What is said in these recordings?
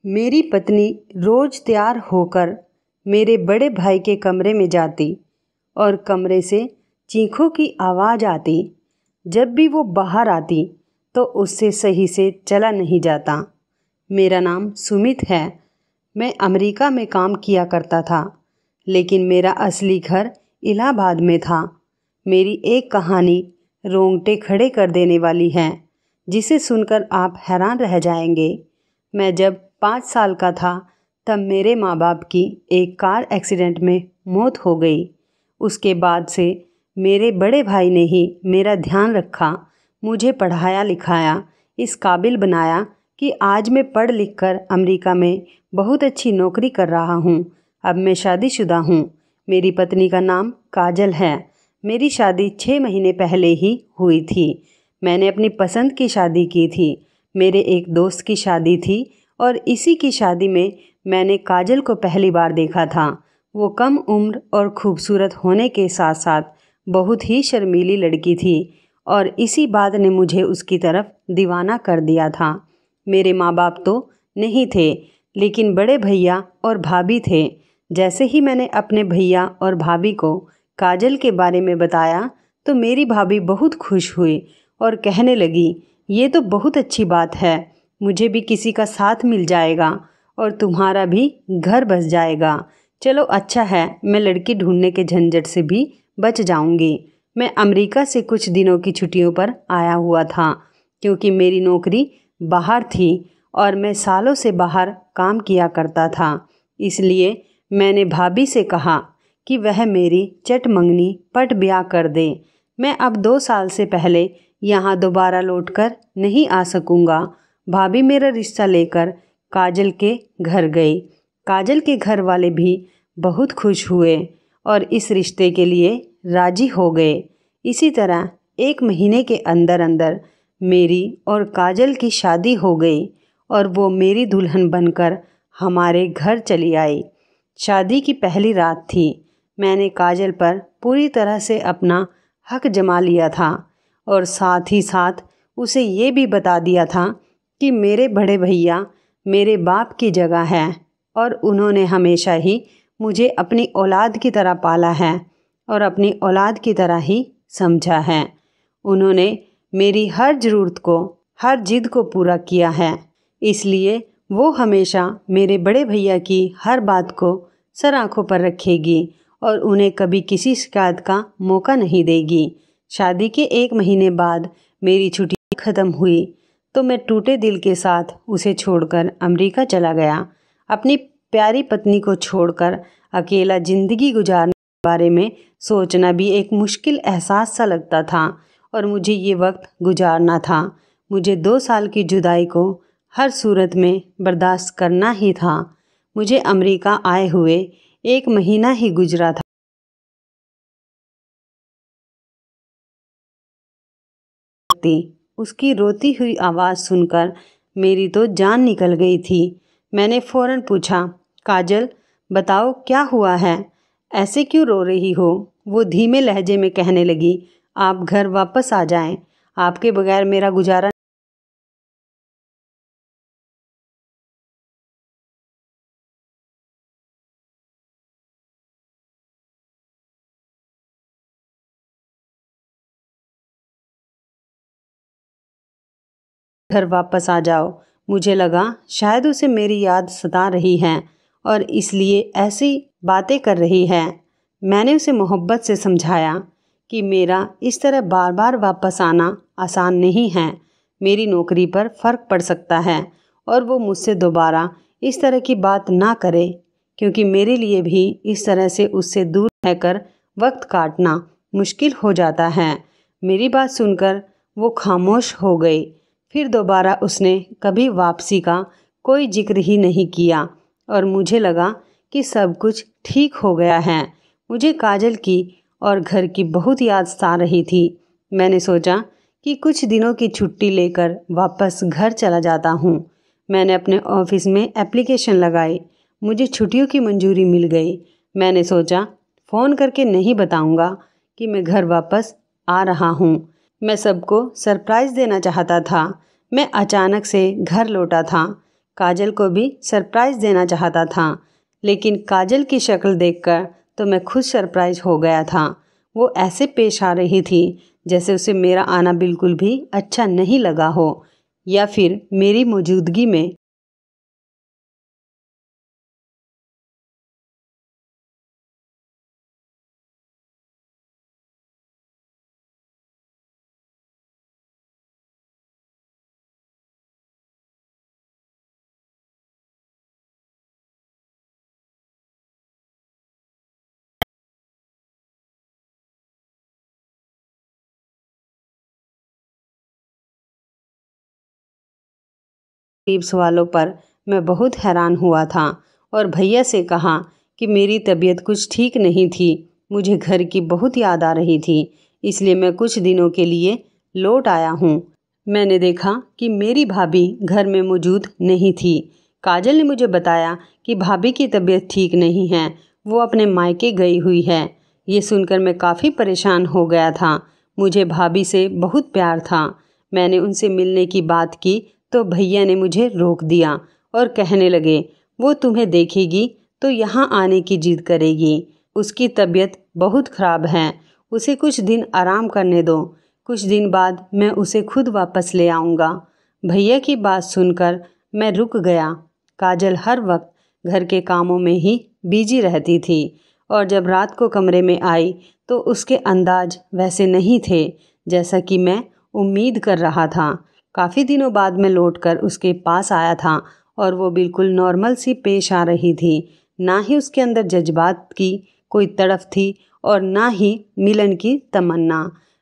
मेरी पत्नी रोज़ तैयार होकर मेरे बड़े भाई के कमरे में जाती और कमरे से चीखों की आवाज़ आती। जब भी वो बाहर आती तो उससे सही से चला नहीं जाता। मेरा नाम सुमित है। मैं अमेरिका में काम किया करता था, लेकिन मेरा असली घर इलाहाबाद में था। मेरी एक कहानी रोंगटे खड़े कर देने वाली है, जिसे सुनकर आप हैरान रह जाएंगे। मैं जब 5 साल का था तब मेरे माँ बाप की एक कार एक्सीडेंट में मौत हो गई। उसके बाद से मेरे बड़े भाई ने ही मेरा ध्यान रखा, मुझे पढ़ाया लिखाया, इस काबिल बनाया कि आज मैं पढ़ लिख कर अमेरिका में बहुत अच्छी नौकरी कर रहा हूँ। अब मैं शादीशुदा हूँ। मेरी पत्नी का नाम काजल है। मेरी शादी 6 महीने पहले ही हुई थी। मैंने अपनी पसंद की शादी की थी। मेरे एक दोस्त की शादी थी और इसी की शादी में मैंने काजल को पहली बार देखा था। वो कम उम्र और खूबसूरत होने के साथ साथ बहुत ही शर्मीली लड़की थी और इसी बात ने मुझे उसकी तरफ दीवाना कर दिया था। मेरे माँ बाप तो नहीं थे, लेकिन बड़े भैया और भाभी थे। जैसे ही मैंने अपने भैया और भाभी को काजल के बारे में बताया तो मेरी भाभी बहुत खुश हुई और कहने लगी, ये तो बहुत अच्छी बात है, मुझे भी किसी का साथ मिल जाएगा और तुम्हारा भी घर बस जाएगा। चलो अच्छा है, मैं लड़की ढूंढने के झंझट से भी बच जाऊंगी। मैं अमेरिका से कुछ दिनों की छुट्टियों पर आया हुआ था, क्योंकि मेरी नौकरी बाहर थी और मैं सालों से बाहर काम किया करता था। इसलिए मैंने भाभी से कहा कि वह मेरी चटमंगनी पट ब्याह कर दे। मैं अब 2 साल से पहले यहाँ दोबारा लौटकर नहीं आ सकूँगा। भाभी मेरा रिश्ता लेकर काजल के घर गई। काजल के घर वाले भी बहुत खुश हुए और इस रिश्ते के लिए राजी हो गए। इसी तरह 1 महीने के अंदर अंदर मेरी और काजल की शादी हो गई और वो मेरी दुल्हन बनकर हमारे घर चली आई। शादी की पहली रात थी। मैंने काजल पर पूरी तरह से अपना हक जमा लिया था और साथ ही साथ उसे ये भी बता दिया था कि मेरे बड़े भैया मेरे बाप की जगह है और उन्होंने हमेशा ही मुझे अपनी औलाद की तरह पाला है और अपनी औलाद की तरह ही समझा है। उन्होंने मेरी हर ज़रूरत को, हर जिद को पूरा किया है। इसलिए वो हमेशा मेरे बड़े भैया की हर बात को सर आँखों पर रखेगी और उन्हें कभी किसी शिकायत का मौका नहीं देगी। शादी के 1 महीने बाद मेरी छुट्टी ख़त्म हुई तो मैं टूटे दिल के साथ उसे छोड़कर अमेरिका चला गया। अपनी प्यारी पत्नी को छोड़कर अकेला ज़िंदगी गुजारने के बारे में सोचना भी एक मुश्किल एहसास सा लगता था और मुझे ये वक्त गुजारना था। मुझे 2 साल की जुदाई को हर सूरत में बर्दाश्त करना ही था। मुझे अमेरिका आए हुए 1 महीना ही गुजरा था। उसकी रोती हुई आवाज़ सुनकर मेरी तो जान निकल गई थी। मैंने फ़ौरन पूछा, काजल बताओ क्या हुआ है, ऐसे क्यों रो रही हो? वो धीमे लहजे में कहने लगी, आप घर वापस आ जाएं, आपके बगैर मेरा गुजारा घर वापस आ जाओ। मुझे लगा शायद उसे मेरी याद सता रही है और इसलिए ऐसी बातें कर रही है। मैंने उसे मोहब्बत से समझाया कि मेरा इस तरह बार बार वापस आना आसान नहीं है। मेरी नौकरी पर फ़र्क पड़ सकता है और वो मुझसे दोबारा इस तरह की बात ना करे, क्योंकि मेरे लिए भी इस तरह से उससे दूर रहकर वक्त काटना मुश्किल हो जाता है। मेरी बात सुनकर वो खामोश हो गई। फिर दोबारा उसने कभी वापसी का कोई जिक्र ही नहीं किया और मुझे लगा कि सब कुछ ठीक हो गया है। मुझे काजल की और घर की बहुत याद आ रही थी। मैंने सोचा कि कुछ दिनों की छुट्टी लेकर वापस घर चला जाता हूँ। मैंने अपने ऑफिस में एप्लीकेशन लगाई। मुझे छुट्टियों की मंजूरी मिल गई। मैंने सोचा फ़ोन करके नहीं बताऊँगा कि मैं घर वापस आ रहा हूँ। मैं सबको सरप्राइज़ देना चाहता था। मैं अचानक से घर लौटा था काजल को भी सरप्राइज़ देना चाहता था, लेकिन काजल की शक्ल देखकर तो मैं खुद सरप्राइज हो गया था। वो ऐसे पेश आ रही थी जैसे उसे मेरा आना बिल्कुल भी अच्छा नहीं लगा हो, या फिर मेरी मौजूदगी में करीब सवालों पर मैं बहुत हैरान हुआ था और भैया से कहा कि मेरी तबीयत कुछ ठीक नहीं थी। मुझे घर की बहुत याद आ रही थी, इसलिए मैं कुछ दिनों के लिए लौट आया हूँ। मैंने देखा कि मेरी भाभी घर में मौजूद नहीं थी। काजल ने मुझे बताया कि भाभी की तबीयत ठीक नहीं है, वो अपने मायके गई हुई है। ये सुनकर मैं काफ़ी परेशान हो गया था। मुझे भाभी से बहुत प्यार था। मैंने उनसे मिलने की बात की तो भैया ने मुझे रोक दिया और कहने लगे, वो तुम्हें देखेगी तो यहाँ आने की जिद करेगी। उसकी तबीयत बहुत ख़राब है, उसे कुछ दिन आराम करने दो। कुछ दिन बाद मैं उसे खुद वापस ले आऊँगा। भैया की बात सुनकर मैं रुक गया। काजल हर वक्त घर के कामों में ही बिजी रहती थी और जब रात को कमरे में आई तो उसके अंदाज वैसे नहीं थे जैसा कि मैं उम्मीद कर रहा था। काफ़ी दिनों बाद मैं लौटकर उसके पास आया था और वो बिल्कुल नॉर्मल सी पेश आ रही थी। ना ही उसके अंदर जज्बात की कोई तड़फ थी और ना ही मिलन की तमन्ना।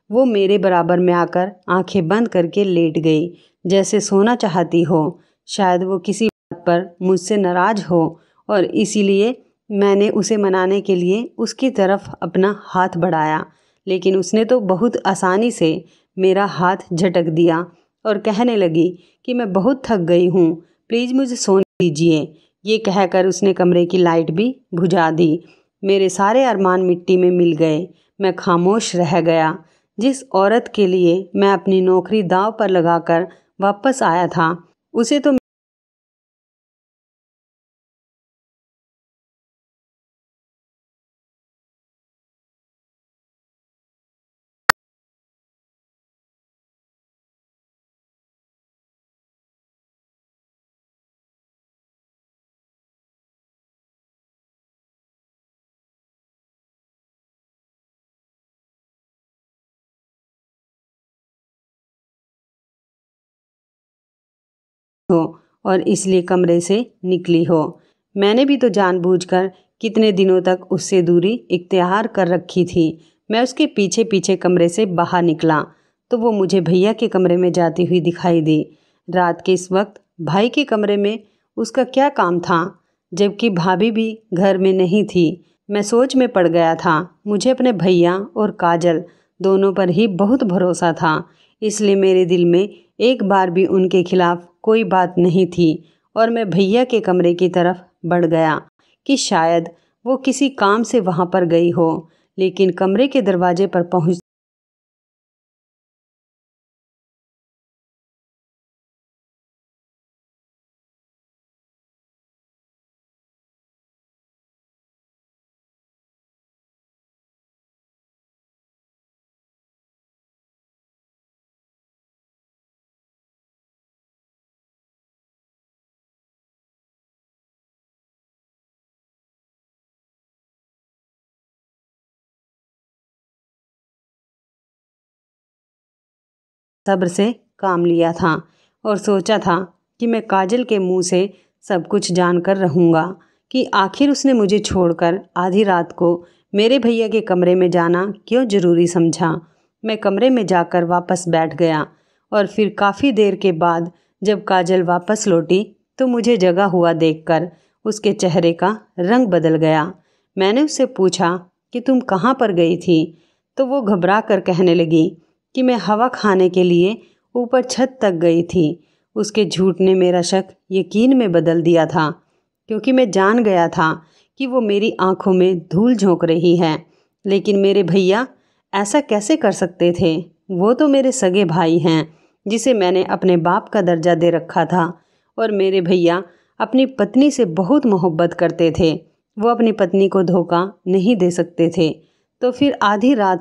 वो मेरे बराबर में आकर आंखें बंद करके लेट गई, जैसे सोना चाहती हो। शायद वो किसी बात पर मुझसे नाराज़ हो और इसीलिए मैंने उसे मनाने के लिए उसकी तरफ अपना हाथ बढ़ाया, लेकिन उसने तो बहुत आसानी से मेरा हाथ झटक दिया और कहने लगी कि मैं बहुत थक गई हूँ, प्लीज़ मुझे सोने दीजिए। ये कहकर उसने कमरे की लाइट भी बुझा दी। मेरे सारे अरमान मिट्टी में मिल गए। मैं खामोश रह गया। जिस औरत के लिए मैं अपनी नौकरी दांव पर लगाकर वापस आया था, उसे तो हो और इसलिए कमरे से निकली हो। मैंने भी तो जानबूझकर कितने दिनों तक उससे दूरी इख्तियार कर रखी थी। मैं उसके पीछे पीछे कमरे से बाहर निकला तो वो मुझे भैया के कमरे में जाती हुई दिखाई दी। रात के इस वक्त भाई के कमरे में उसका क्या काम था, जबकि भाभी भी घर में नहीं थी। मैं सोच में पड़ गया था। मुझे अपने भैया और काजल दोनों पर ही बहुत भरोसा था, इसलिए मेरे दिल में एक बार भी उनके खिलाफ कोई बात नहीं थी और मैं भैया के कमरे की तरफ बढ़ गया कि शायद वो किसी काम से वहाँ पर गई हो। लेकिन कमरे के दरवाजे पर पहुँच सब्र से काम लिया था और सोचा था कि मैं काजल के मुंह से सब कुछ जानकर रहूँगा कि आखिर उसने मुझे छोड़कर आधी रात को मेरे भैया के कमरे में जाना क्यों ज़रूरी समझा। मैं कमरे में जाकर वापस बैठ गया और फिर काफ़ी देर के बाद जब काजल वापस लौटी तो मुझे जगा हुआ देखकर उसके चेहरे का रंग बदल गया। मैंने उससे पूछा कि तुम कहाँ पर गई थी, तो वो घबरा कर कहने लगी कि मैं हवा खाने के लिए ऊपर छत तक गई थी। उसके झूठ ने मेरा शक यकीन में बदल दिया था, क्योंकि मैं जान गया था कि वो मेरी आंखों में धूल झोंक रही है। लेकिन मेरे भैया ऐसा कैसे कर सकते थे? वो तो मेरे सगे भाई हैं, जिसे मैंने अपने बाप का दर्जा दे रखा था और मेरे भैया अपनी पत्नी से बहुत मोहब्बत करते थे। वो अपनी पत्नी को धोखा नहीं दे सकते थे। तो फिर आधी रात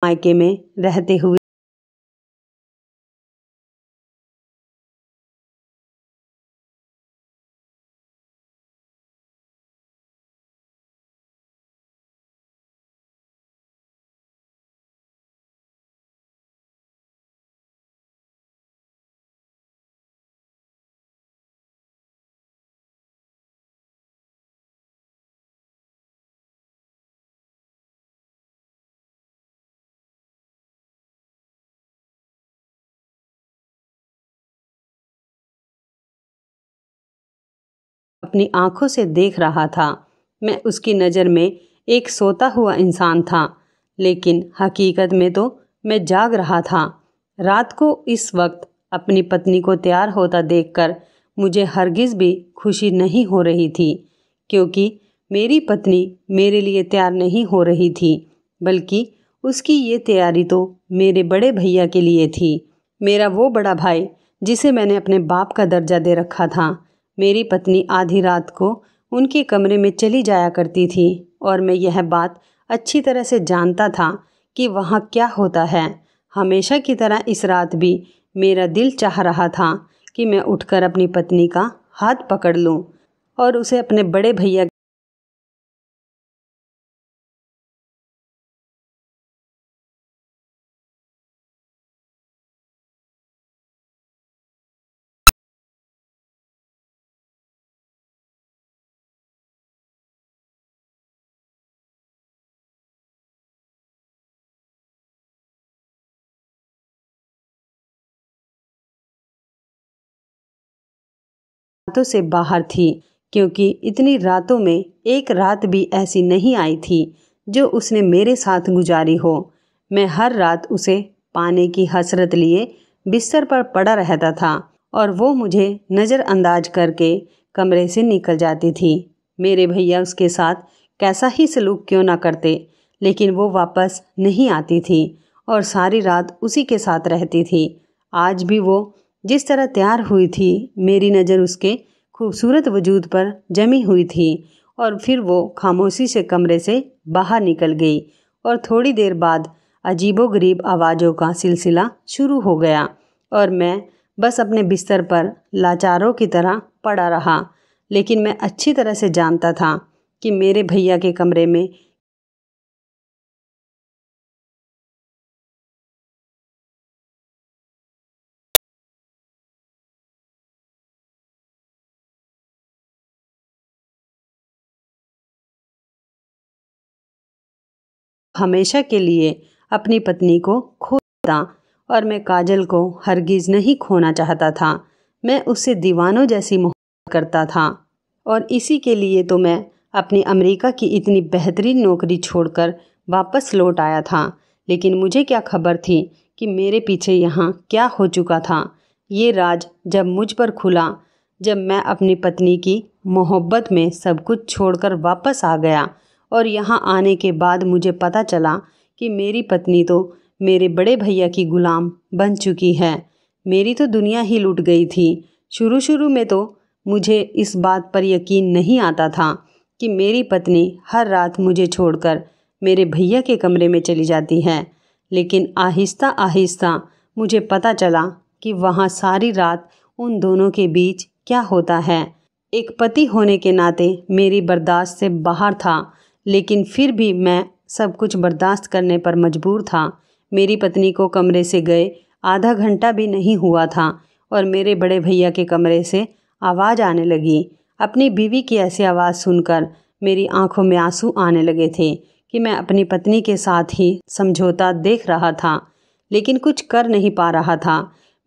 मायके में रहते हुए अपनी आंखों से देख रहा था। मैं उसकी नज़र में एक सोता हुआ इंसान था, लेकिन हकीकत में तो मैं जाग रहा था। रात को इस वक्त अपनी पत्नी को तैयार होता देखकर मुझे हरगिज़ भी खुशी नहीं हो रही थी, क्योंकि मेरी पत्नी मेरे लिए तैयार नहीं हो रही थी, बल्कि उसकी ये तैयारी तो मेरे बड़े भैया के लिए थी। मेरा वो बड़ा भाई जिसे मैंने अपने बाप का दर्जा दे रखा था। मेरी पत्नी आधी रात को उनके कमरे में चली जाया करती थी और मैं यह बात अच्छी तरह से जानता था कि वहाँ क्या होता है। हमेशा की तरह इस रात भी मेरा दिल चाह रहा था कि मैं उठकर अपनी पत्नी का हाथ पकड़ लूँ और उसे अपने बड़े भैया रातों से बाहर थी, क्योंकि इतनी रातों में एक रात भी ऐसी नहीं आई थी जो उसने मेरे साथ गुजारी हो। मैं हर रात उसे पाने की हसरत लिए बिस्तर पर पड़ा रहता था और वो मुझे नज़रअंदाज करके कमरे से निकल जाती थी। मेरे भैया उसके साथ कैसा ही सलूक क्यों ना करते, लेकिन वो वापस नहीं आती थी और सारी रात उसी के साथ रहती थी। आज भी वो जिस तरह तैयार हुई थी, मेरी नज़र उसके खूबसूरत वजूद पर जमी हुई थी और फिर वो खामोशी से कमरे से बाहर निकल गई और थोड़ी देर बाद अजीबोगरीब आवाज़ों का सिलसिला शुरू हो गया और मैं बस अपने बिस्तर पर लाचारों की तरह पड़ा रहा। लेकिन मैं अच्छी तरह से जानता था कि मेरे भैया के कमरे में हमेशा के लिए अपनी पत्नी को खो देता और मैं काजल को हरगिज़ नहीं खोना चाहता था। मैं उससे दीवानों जैसी मोहब्बत करता था और इसी के लिए तो मैं अपनी अमेरिका की इतनी बेहतरीन नौकरी छोड़कर वापस लौट आया था। लेकिन मुझे क्या खबर थी कि मेरे पीछे यहाँ क्या हो चुका था। ये राज जब मुझ पर खुला, जब मैं अपनी पत्नी की मोहब्बत में सब कुछ छोड़कर वापस आ गया और यहाँ आने के बाद मुझे पता चला कि मेरी पत्नी तो मेरे बड़े भैया की गुलाम बन चुकी है। मेरी तो दुनिया ही लूट गई थी। शुरू शुरू में तो मुझे इस बात पर यकीन नहीं आता था कि मेरी पत्नी हर रात मुझे छोड़कर मेरे भैया के कमरे में चली जाती है, लेकिन आहिस्ता आहिस्ता मुझे पता चला कि वहाँ सारी रात उन दोनों के बीच क्या होता है। एक पति होने के नाते मेरी बर्दाश्त से बाहर था, लेकिन फिर भी मैं सब कुछ बर्दाश्त करने पर मजबूर था। मेरी पत्नी को कमरे से गए आधा घंटा भी नहीं हुआ था और मेरे बड़े भैया के कमरे से आवाज़ आने लगी। अपनी बीवी की ऐसी आवाज़ सुनकर मेरी आंखों में आंसू आने लगे थे कि मैं अपनी पत्नी के साथ ही समझौता देख रहा था, लेकिन कुछ कर नहीं पा रहा था।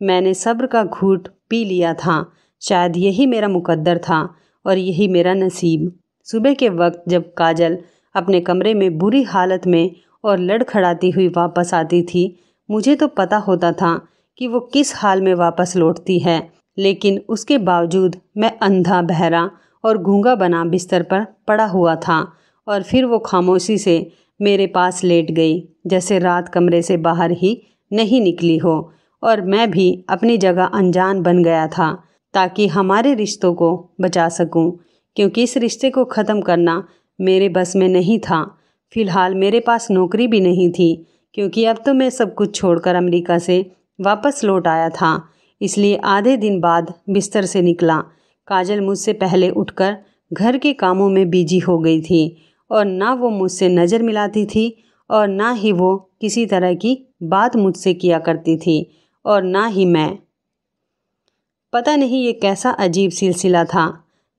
मैंने सब्र का घूंट पी लिया था। शायद यही मेरा मुकद्दर था और यही मेरा नसीब। सुबह के वक्त जब काजल अपने कमरे में बुरी हालत में और लड़खड़ाती हुई वापस आती थी, मुझे तो पता होता था कि वो किस हाल में वापस लौटती है, लेकिन उसके बावजूद मैं अंधा, बहरा और गूंगा बना बिस्तर पर पड़ा हुआ था और फिर वो खामोशी से मेरे पास लेट गई, जैसे रात कमरे से बाहर ही नहीं निकली हो और मैं भी अपनी जगह अनजान बन गया था, ताकि हमारे रिश्तों को बचा सकूं, क्योंकि इस रिश्ते को ख़त्म करना मेरे बस में नहीं था। फ़िलहाल मेरे पास नौकरी भी नहीं थी, क्योंकि अब तो मैं सब कुछ छोड़कर अमेरिका से वापस लौट आया था। इसलिए आधे दिन बाद बिस्तर से निकला। काजल मुझसे पहले उठकर घर के कामों में बिजी हो गई थी और ना वो मुझसे नज़र मिलाती थी और ना ही वो किसी तरह की बात मुझसे किया करती थी और ना ही मैं। पता नहीं ये कैसा अजीब सिलसिला था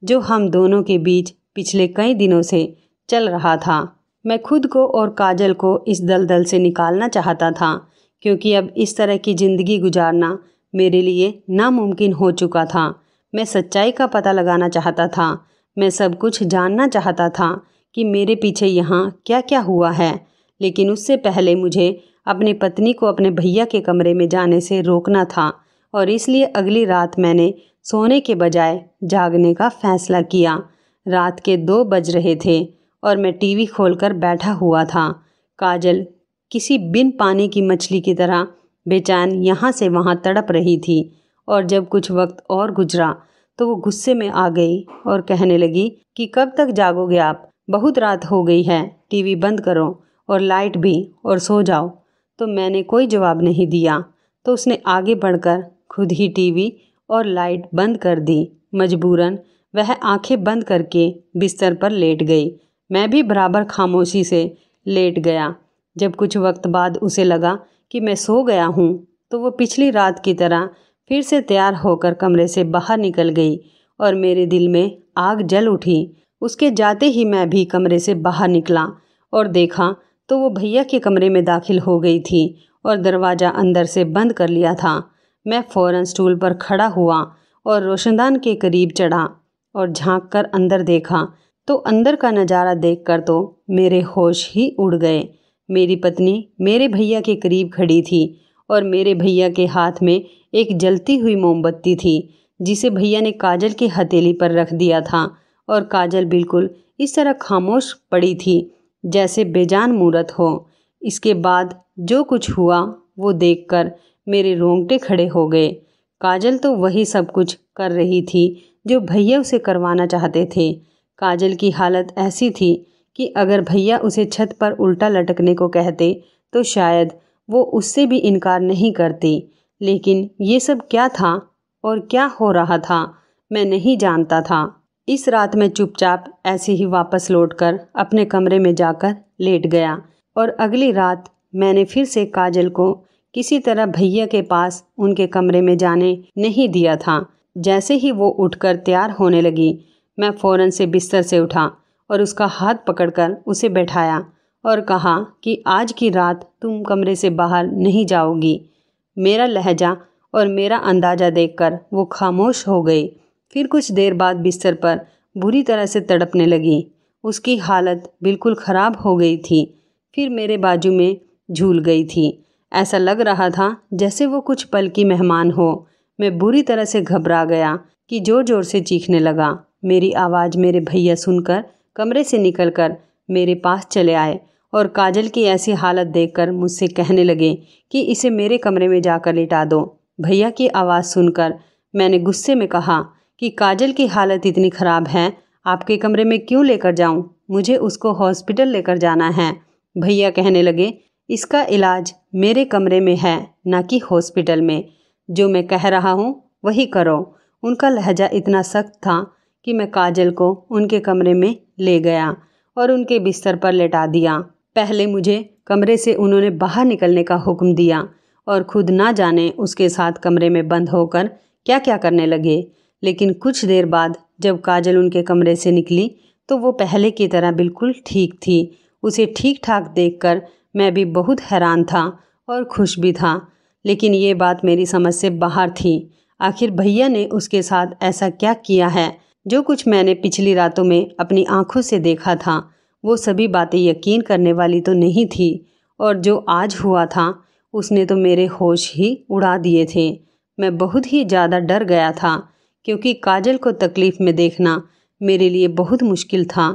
जो हम दोनों के बीच पिछले कई दिनों से चल रहा था। मैं खुद को और काजल को इस दलदल से निकालना चाहता था, क्योंकि अब इस तरह की ज़िंदगी गुजारना मेरे लिए नामुमकिन हो चुका था। मैं सच्चाई का पता लगाना चाहता था। मैं सब कुछ जानना चाहता था कि मेरे पीछे यहाँ क्या क्या हुआ है। लेकिन उससे पहले मुझे अपनी पत्नी को अपने भैया के कमरे में जाने से रोकना था और इसलिए अगली रात मैंने सोने के बजाय जागने का फ़ैसला किया। रात के 2 बज रहे थे और मैं टीवी खोलकर बैठा हुआ था। काजल किसी बिन पानी की मछली की तरह बेचैन यहाँ से वहाँ तड़प रही थी और जब कुछ वक्त और गुजरा तो वो गुस्से में आ गई और कहने लगी कि कब तक जागोगे आप, बहुत रात हो गई है, टीवी बंद करो और लाइट भी, और सो जाओ। तो मैंने कोई जवाब नहीं दिया, तो उसने आगे बढ़कर खुद ही टीवी और लाइट बंद कर दी। मजबूरन वह आंखें बंद करके बिस्तर पर लेट गई। मैं भी बराबर खामोशी से लेट गया। जब कुछ वक्त बाद उसे लगा कि मैं सो गया हूँ तो वो पिछली रात की तरह फिर से तैयार होकर कमरे से बाहर निकल गई और मेरे दिल में आग जल उठी। उसके जाते ही मैं भी कमरे से बाहर निकला और देखा तो वो भैया के कमरे में दाखिल हो गई थी और दरवाज़ा अंदर से बंद कर लिया था। मैं फ़ौरन स्टूल पर खड़ा हुआ और रोशनदान के करीब चढ़ा और झांक कर अंदर देखा तो अंदर का नज़ारा देखकर तो मेरे होश ही उड़ गए। मेरी पत्नी मेरे भैया के करीब खड़ी थी और मेरे भैया के हाथ में एक जलती हुई मोमबत्ती थी, जिसे भैया ने काजल की हथेली पर रख दिया था और काजल बिल्कुल इस तरह खामोश पड़ी थी जैसे बेजान मूरत हो। इसके बाद जो कुछ हुआ वो देखकर मेरे रोंगटे खड़े हो गए। काजल तो वही सब कुछ कर रही थी जो भैया उसे करवाना चाहते थे। काजल की हालत ऐसी थी कि अगर भैया उसे छत पर उल्टा लटकने को कहते तो शायद वो उससे भी इनकार नहीं करती। लेकिन ये सब क्या था और क्या हो रहा था मैं नहीं जानता था। इस रात मैं चुपचाप ऐसे ही वापस लौटकर अपने कमरे में जाकर लेट गया और अगली रात मैंने फिर से काजल को किसी तरह भैया के पास उनके कमरे में जाने नहीं दिया था। जैसे ही वो उठकर तैयार होने लगी, मैं फ़ौरन से बिस्तर से उठा और उसका हाथ पकड़कर उसे बैठाया और कहा कि आज की रात तुम कमरे से बाहर नहीं जाओगी। मेरा लहजा और मेरा अंदाज़ा देखकर वो खामोश हो गई। फिर कुछ देर बाद बिस्तर पर बुरी तरह से तड़पने लगी। उसकी हालत बिल्कुल ख़राब हो गई थी। फिर मेरे बाजू में झूल गई थी। ऐसा लग रहा था जैसे वो कुछ पल की मेहमान हो। मैं बुरी तरह से घबरा गया कि ज़ोर ज़ोर से चीखने लगा। मेरी आवाज़ मेरे भैया सुनकर कमरे से निकलकर मेरे पास चले आए और काजल की ऐसी हालत देखकर मुझसे कहने लगे कि इसे मेरे कमरे में जाकर लिटा दो। भैया की आवाज़ सुनकर मैंने गुस्से में कहा कि काजल की हालत इतनी ख़राब है, आपके कमरे में क्यों लेकर जाऊं? मुझे उसको हॉस्पिटल लेकर जाना है। भैया कहने लगे, इसका इलाज मेरे कमरे में है, ना कि हॉस्पिटल में। जो मैं कह रहा हूँ वही करो। उनका लहजा इतना सख्त था कि मैं काजल को उनके कमरे में ले गया और उनके बिस्तर पर लेटा दिया। पहले मुझे कमरे से उन्होंने बाहर निकलने का हुक्म दिया और खुद ना जाने उसके साथ कमरे में बंद होकर क्या क्या करने लगे। लेकिन कुछ देर बाद जब काजल उनके कमरे से निकली तो वो पहले की तरह बिल्कुल ठीक थी। उसे ठीक ठाक देखकर मैं भी बहुत हैरान था और खुश भी था। लेकिन ये बात मेरी समझ से बाहर थी। आखिर भैया ने उसके साथ ऐसा क्या किया है? जो कुछ मैंने पिछली रातों में अपनी आंखों से देखा था वो सभी बातें यकीन करने वाली तो नहीं थी, और जो आज हुआ था उसने तो मेरे होश ही उड़ा दिए थे। मैं बहुत ही ज़्यादा डर गया था, क्योंकि काजल को तकलीफ़ में देखना मेरे लिए बहुत मुश्किल था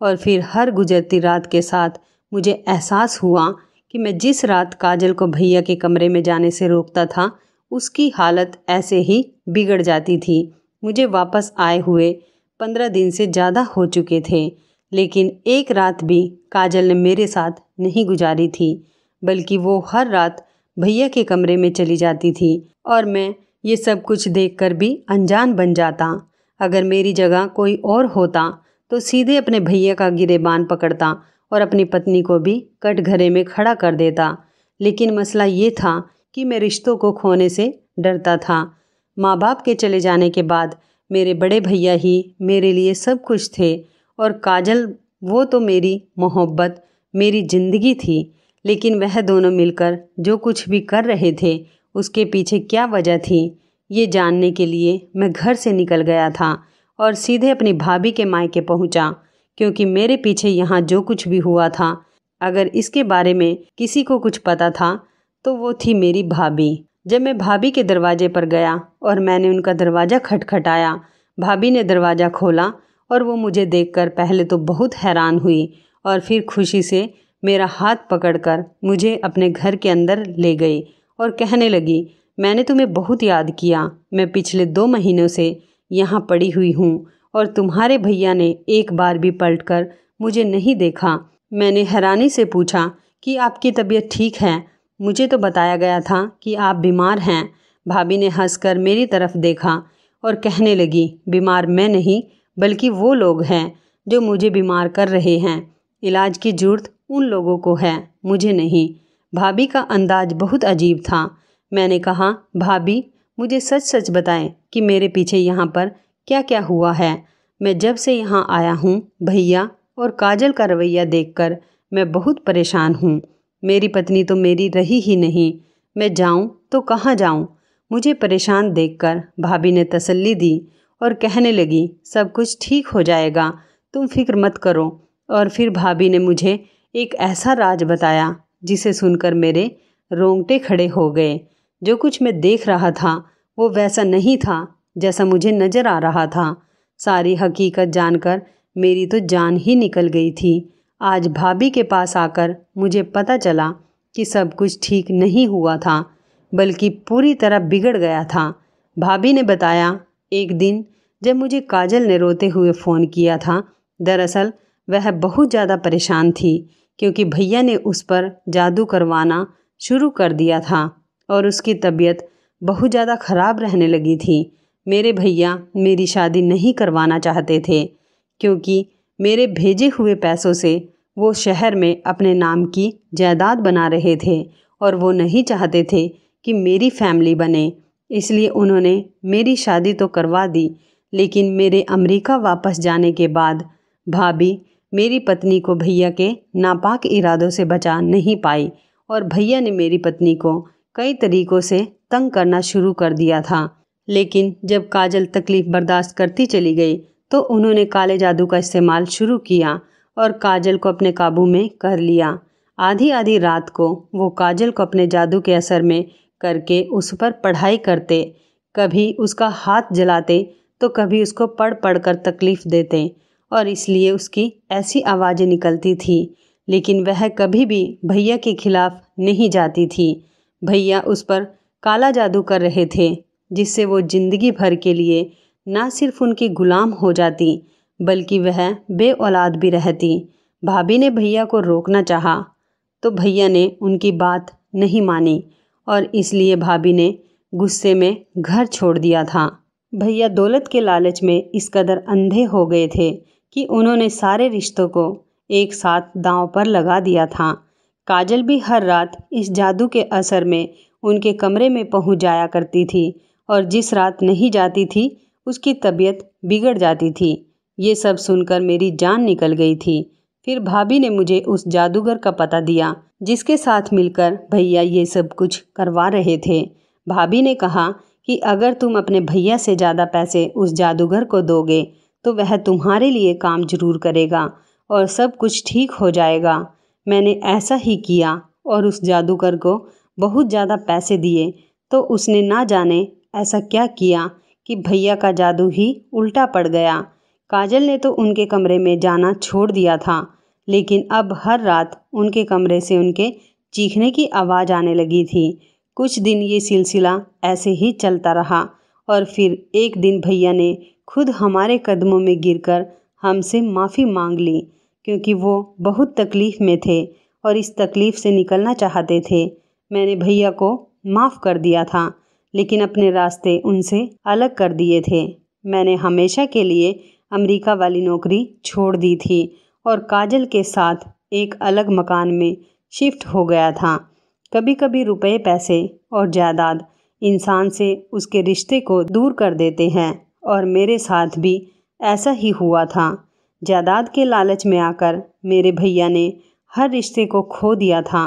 और फिर हर गुजरती रात के साथ मुझे एहसास हुआ कि मैं जिस रात काजल को भैया के कमरे में जाने से रोकता था उसकी हालत ऐसे ही बिगड़ जाती थी। मुझे वापस आए हुए 15 दिन से ज़्यादा हो चुके थे, लेकिन एक रात भी काजल ने मेरे साथ नहीं गुजारी थी, बल्कि वो हर रात भैया के कमरे में चली जाती थी और मैं ये सब कुछ देखकर भी अनजान बन जाता। अगर मेरी जगह कोई और होता तो सीधे अपने भैया का गिरेबान पकड़ता और अपनी पत्नी को भी कटघरे में खड़ा कर देता। लेकिन मसला ये था कि मैं रिश्तों को खोने से डरता था। माँ बाप के चले जाने के बाद मेरे बड़े भैया ही मेरे लिए सब कुछ थे और काजल वो तो मेरी मोहब्बत, मेरी ज़िंदगी थी। लेकिन वह दोनों मिलकर जो कुछ भी कर रहे थे उसके पीछे क्या वजह थी, ये जानने के लिए मैं घर से निकल गया था और सीधे अपनी भाभी के मायके पहुंचा, क्योंकि मेरे पीछे यहाँ जो कुछ भी हुआ था अगर इसके बारे में किसी को कुछ पता था तो वो थी मेरी भाभी। जब मैं भाभी के दरवाजे पर गया और मैंने उनका दरवाज़ा खटखटाया, भाभी ने दरवाज़ा खोला और वो मुझे देखकर पहले तो बहुत हैरान हुई और फिर खुशी से मेरा हाथ पकड़कर मुझे अपने घर के अंदर ले गई और कहने लगी, मैंने तुम्हें बहुत याद किया। मैं पिछले 2 महीनों से यहाँ पड़ी हुई हूँ और तुम्हारे भैया ने एक बार भी पलटकर मुझे नहीं देखा। मैंने हैरानी से पूछा कि आपकी तबीयत ठीक है? मुझे तो बताया गया था कि आप बीमार हैं। भाभी ने हंसकर मेरी तरफ देखा और कहने लगी, बीमार मैं नहीं बल्कि वो लोग हैं जो मुझे बीमार कर रहे हैं। इलाज की ज़रूरत उन लोगों को है, मुझे नहीं। भाभी का अंदाज बहुत अजीब था। मैंने कहा, भाभी मुझे सच सच बताएं कि मेरे पीछे यहाँ पर क्या क्या हुआ है। मैं जब से यहाँ आया हूँ भैया और काजल का रवैया देखकर मैं बहुत परेशान हूँ। मेरी पत्नी तो मेरी रही ही नहीं, मैं जाऊँ तो कहाँ जाऊँ? मुझे परेशान देखकर भाभी ने तसल्ली दी और कहने लगी, सब कुछ ठीक हो जाएगा, तुम फिक्र मत करो। और फिर भाभी ने मुझे एक ऐसा राज बताया जिसे सुनकर मेरे रोंगटे खड़े हो गए। जो कुछ मैं देख रहा था वो वैसा नहीं था जैसा मुझे नज़र आ रहा था। सारी हकीकत जानकर मेरी तो जान ही निकल गई थी। आज भाभी के पास आकर मुझे पता चला कि सब कुछ ठीक नहीं हुआ था, बल्कि पूरी तरह बिगड़ गया था। भाभी ने बताया, एक दिन जब मुझे काजल ने रोते हुए फ़ोन किया था, दरअसल वह बहुत ज़्यादा परेशान थी क्योंकि भैया ने उस पर जादू करवाना शुरू कर दिया था और उसकी तबीयत बहुत ज़्यादा ख़राब रहने लगी थी। मेरे भैया मेरी शादी नहीं करवाना चाहते थे क्योंकि मेरे भेजे हुए पैसों से वो शहर में अपने नाम की जायदाद बना रहे थे और वो नहीं चाहते थे कि मेरी फैमिली बने। इसलिए उन्होंने मेरी शादी तो करवा दी, लेकिन मेरे अमेरिका वापस जाने के बाद भाभी मेरी पत्नी को भैया के नापाक इरादों से बचा नहीं पाई और भैया ने मेरी पत्नी को कई तरीक़ों से तंग करना शुरू कर दिया था। लेकिन जब काजल तकलीफ़ बर्दाश्त करती चली गई तो उन्होंने काले जादू का इस्तेमाल शुरू किया और काजल को अपने काबू में कर लिया। आधी आधी रात को वो काजल को अपने जादू के असर में करके उस पर पढ़ाई करते, कभी उसका हाथ जलाते तो कभी उसको पढ़ पढ़ कर तकलीफ़ देते और इसलिए उसकी ऐसी आवाज़ें निकलती थी, लेकिन वह कभी भी भैया के खिलाफ़ नहीं जाती थी। भैया उस पर काला जादू कर रहे थे जिससे वो ज़िंदगी भर के लिए ना सिर्फ उनकी गुलाम हो जाती बल्कि वह बेऔलाद भी रहती। भाभी ने भैया को रोकना चाहा तो भैया ने उनकी बात नहीं मानी और इसलिए भाभी ने गुस्से में घर छोड़ दिया था। भैया दौलत के लालच में इस कदर अंधे हो गए थे कि उन्होंने सारे रिश्तों को एक साथ दांव पर लगा दिया था। काजल भी हर रात इस जादू के असर में उनके कमरे में पहुंच जाया करती थी और जिस रात नहीं जाती थी उसकी तबीयत बिगड़ जाती थी। ये सब सुनकर मेरी जान निकल गई थी। फिर भाभी ने मुझे उस जादूगर का पता दिया जिसके साथ मिलकर भैया ये सब कुछ करवा रहे थे। भाभी ने कहा कि अगर तुम अपने भैया से ज़्यादा पैसे उस जादूगर को दोगे तो वह तुम्हारे लिए काम जरूर करेगा और सब कुछ ठीक हो जाएगा। मैंने ऐसा ही किया और उस जादूगर को बहुत ज़्यादा पैसे दिए तो उसने ना जाने ऐसा क्या किया कि भैया का जादू ही उल्टा पड़ गया। काजल ने तो उनके कमरे में जाना छोड़ दिया था, लेकिन अब हर रात उनके कमरे से उनके चीखने की आवाज़ आने लगी थी। कुछ दिन ये सिलसिला ऐसे ही चलता रहा और फिर एक दिन भैया ने खुद हमारे कदमों में गिरकर हमसे माफ़ी मांग ली, क्योंकि वो बहुत तकलीफ़ में थे और इस तकलीफ़ से निकलना चाहते थे। मैंने भैया को माफ़ कर दिया था, लेकिन अपने रास्ते उनसे अलग कर दिए थे। मैंने हमेशा के लिए अमेरिका वाली नौकरी छोड़ दी थी और काजल के साथ एक अलग मकान में शिफ्ट हो गया था। कभी कभी रुपए, पैसे और जायदाद इंसान से उसके रिश्ते को दूर कर देते हैं और मेरे साथ भी ऐसा ही हुआ था। जायदाद के लालच में आकर मेरे भैया ने हर रिश्ते को खो दिया था।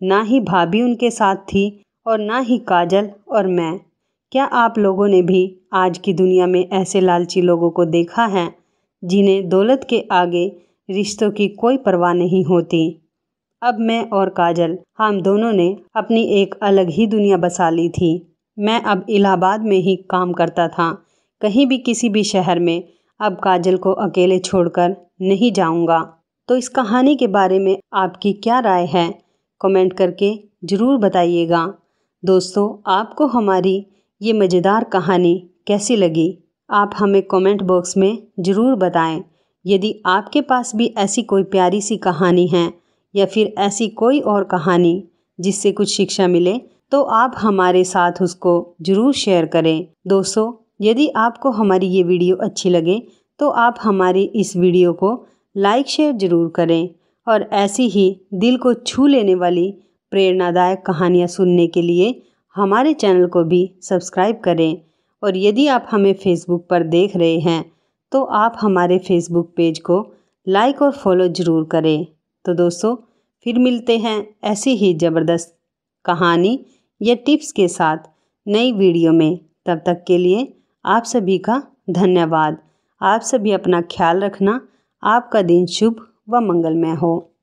ना ही भाभी उनके साथ थी और ना ही काजल और मैं। क्या आप लोगों ने भी आज की दुनिया में ऐसे लालची लोगों को देखा है, जिन्हें दौलत के आगे रिश्तों की कोई परवाह नहीं होती? अब मैं और काजल, हम दोनों ने अपनी एक अलग ही दुनिया बसा ली थी। मैं अब इलाहाबाद में ही काम करता था, कहीं भी किसी भी शहर में। अब काजल को अकेले छोड़कर नहीं जाऊंगा। तो इस कहानी के बारे में आपकी क्या राय है, कमेंट करके ज़रूर बताइएगा। दोस्तों, आपको हमारी ये मज़ेदार कहानी कैसी लगी, आप हमें कमेंट बॉक्स में ज़रूर बताएं। यदि आपके पास भी ऐसी कोई प्यारी सी कहानी है या फिर ऐसी कोई और कहानी जिससे कुछ शिक्षा मिले, तो आप हमारे साथ उसको ज़रूर शेयर करें। दोस्तों, यदि आपको हमारी ये वीडियो अच्छी लगे तो आप हमारी इस वीडियो को लाइक शेयर ज़रूर करें और ऐसी ही दिल को छू लेने वाली प्रेरणादायक कहानियाँ सुनने के लिए हमारे चैनल को भी सब्सक्राइब करें। और यदि आप हमें फेसबुक पर देख रहे हैं तो आप हमारे फेसबुक पेज को लाइक और फॉलो ज़रूर करें। तो दोस्तों, फिर मिलते हैं ऐसी ही ज़बरदस्त कहानी या टिप्स के साथ नई वीडियो में। तब तक के लिए आप सभी का धन्यवाद। आप सभी अपना ख्याल रखना। आपका दिन शुभ व मंगलमय हो।